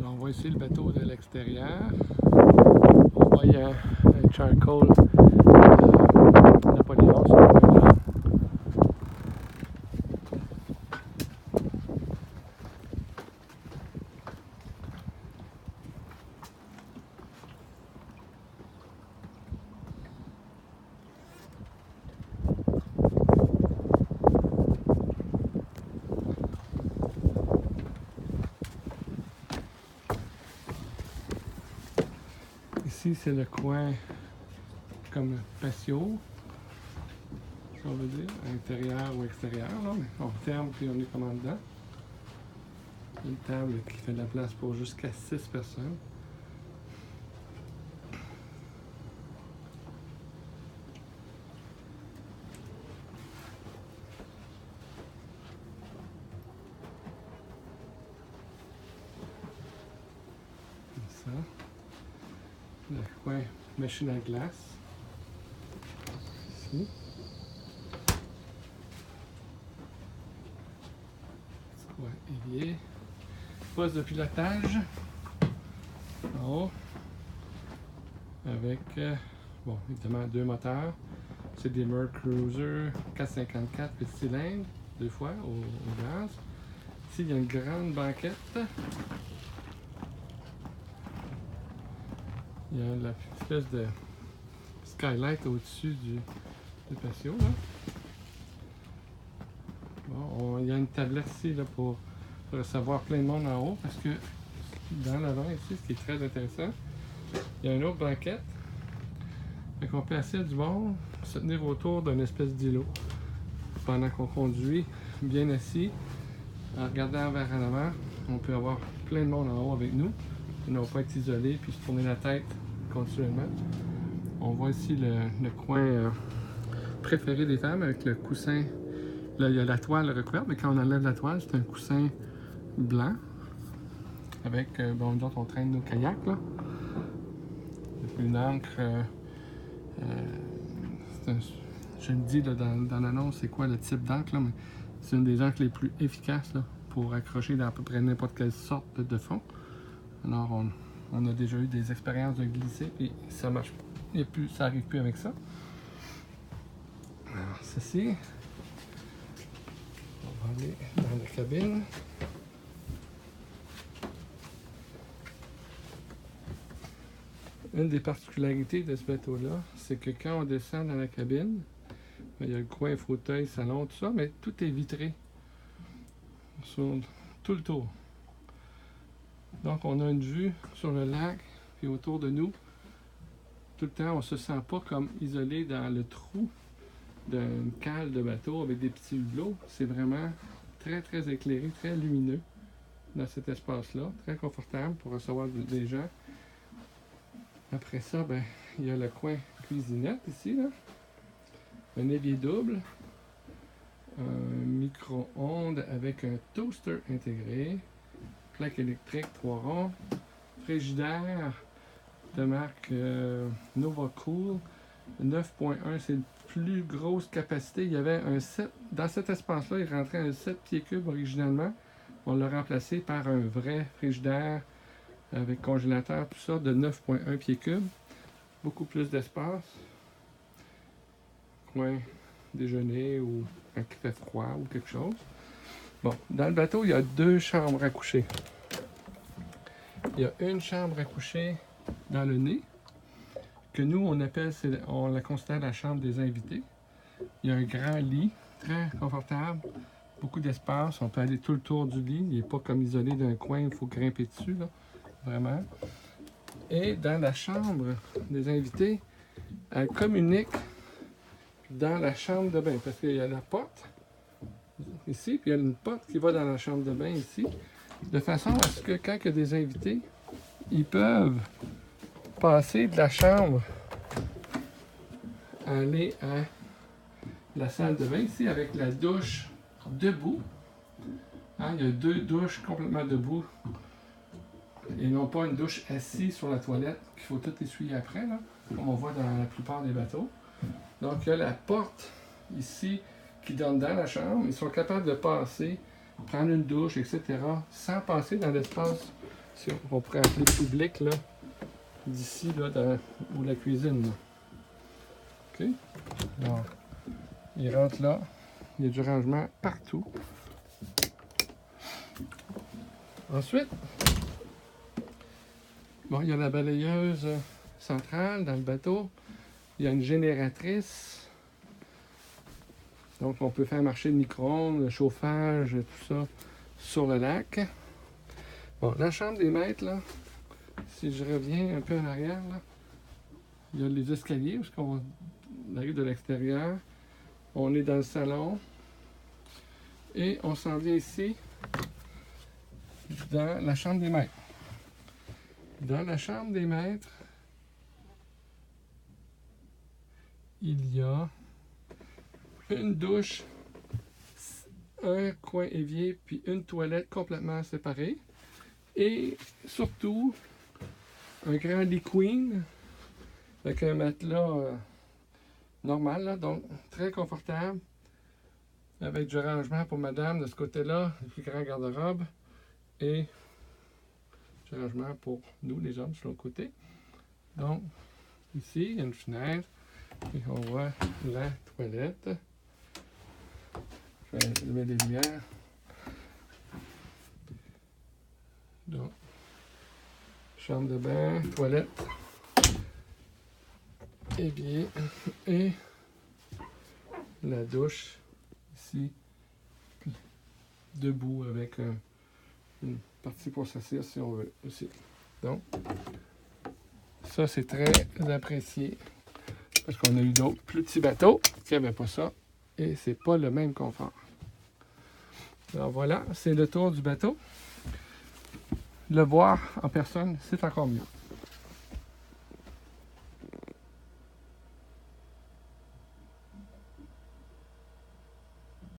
Alors, on voit ici le bateau de l'extérieur. On voit un charcoal Napoléon sur le blanc. Ici, c'est le coin comme patio, si on veut dire, intérieur ou extérieur. Là, mais on ferme puis on est comme en dedans. Une table qui fait de la place pour jusqu'à 6 personnes. Comme ça. Le coin machine à glace. Ici. Petit coin évier. Poste de pilotage. En haut. Avec, bon, évidemment, 2 moteurs. C'est des Merc Cruiser 454 petits cylindres, 2 fois au gaz. Ici, il y a une grande banquette. Il y a l'espèce de skylight au-dessus du patio. Là. Bon, il y a une tablette ici là, pour recevoir plein de monde en haut parce que dans l'avant ici, ce qui est très intéressant, il y a une autre banquette. Fait qu'on peut asseoir du monde, se tenir autour d'une espèce d'îlot pendant qu'on conduit, bien assis, en regardant vers en avant. On peut avoir plein de monde en haut avec nous. Ils ne vont pas être isolés puis se tourner la tête continuellement. On voit ici le coin préféré des femmes avec le coussin. Là, il y a la toile recouverte, mais quand on enlève la toile, c'est un coussin blanc. Avec, bon, nous autres, on traîne nos kayaks, là. Une encre. Je me dis là, dans l'annonce, c'est quoi le type d'encre, là, mais c'est une des encres les plus efficaces là, pour accrocher dans à peu près n'importe quelle sorte de fond. Alors, on a déjà eu des expériences de glisser et ça marche pas. Ça n'arrive plus avec ça. Alors, ceci. On va aller dans la cabine. Une des particularités de ce bateau-là, c'est que quand on descend dans la cabine, il y a le coin fauteuil, salon, tout ça, mais tout est vitré sur tout le tour. Donc, on a une vue sur le lac et autour de nous. Tout le temps, on ne se sent pas comme isolé dans le trou d'une cale de bateau avec des petits hublots. C'est vraiment très, très éclairé, très lumineux dans cet espace-là. Très confortable pour recevoir des gens. Après ça, ben, il y a le coin cuisinette ici, là. Un évier double. Un micro-ondes avec un toaster intégré. Plaque électrique 3 ronds. Frigidaire de marque NovaCool 9.1, c'est la plus grosse capacité. Il y avait un 7, dans cet espace-là, il rentrait un 7 pieds cubes originalement. On l'a remplacé par un vrai frigidaire avec congélateur, tout ça, de 9.1 pieds cubes. Beaucoup plus d'espace. Coin déjeuner ou quand il fait froid ou quelque chose. Bon, dans le bateau, il y a 2 chambres à coucher. Il y a une chambre à coucher dans le nez, que nous, on la considère la chambre des invités. Il y a un grand lit, très confortable, beaucoup d'espace. On peut aller tout le tour du lit. Il n'est pas comme isolé d'un coin, il faut grimper dessus, là, vraiment. Et dans la chambre des invités, elle communique dans la chambre de bain, parce qu'il y a la porte ici, puis il y a une porte qui va dans la chambre de bain ici, de façon à ce que quand il y a des invités, ils peuvent passer de la chambre à aller à la salle de bain ici avec la douche debout. Hein, il y a 2 douches complètement debout et non pas une douche assise sur la toilette qu'il faut tout essuyer après, là, comme on voit dans la plupart des bateaux. Donc il y a la porte ici qui donne dans la chambre. Ils sont capables de passer, prendre une douche, etc., sans passer dans l'espace si on pourrait appeler public, là, d'ici, là, ou la cuisine, là. OK? Alors, il rentre là. Il y a du rangement partout. Ensuite, bon, il y a la balayeuse centrale dans le bateau. Il y a une génératrice. Donc, on peut faire marcher le micro-ondes, le chauffage, tout ça sur le lac. Bon, la chambre des maîtres, là, si je reviens un peu en arrière, là, il y a les escaliers, parce qu'on arrive de l'extérieur. On est dans le salon. Et on s'en vient ici, dans la chambre des maîtres. Dans la chambre des maîtres, il y a une douche, un coin évier, puis une toilette complètement séparée. Et surtout, un grand lit queen avec un matelas normal, là, donc très confortable, avec du rangement pour madame de ce côté-là, le plus grand garde-robe, et du rangement pour nous, les hommes, sur l'autre côté. Donc, ici, il y a une fenêtre, et on voit la toilette. Je vais allumer les lumières. Donc, chambre de bain, toilette, évier et la douche ici, puis debout avec une partie pour s'asseoir si on veut aussi. Donc, ça c'est très apprécié parce qu'on a eu d'autres plus petits bateaux qui n'avaient pas ça et c'est pas le même confort. Alors voilà, c'est le tour du bateau. Le voir en personne, c'est encore mieux.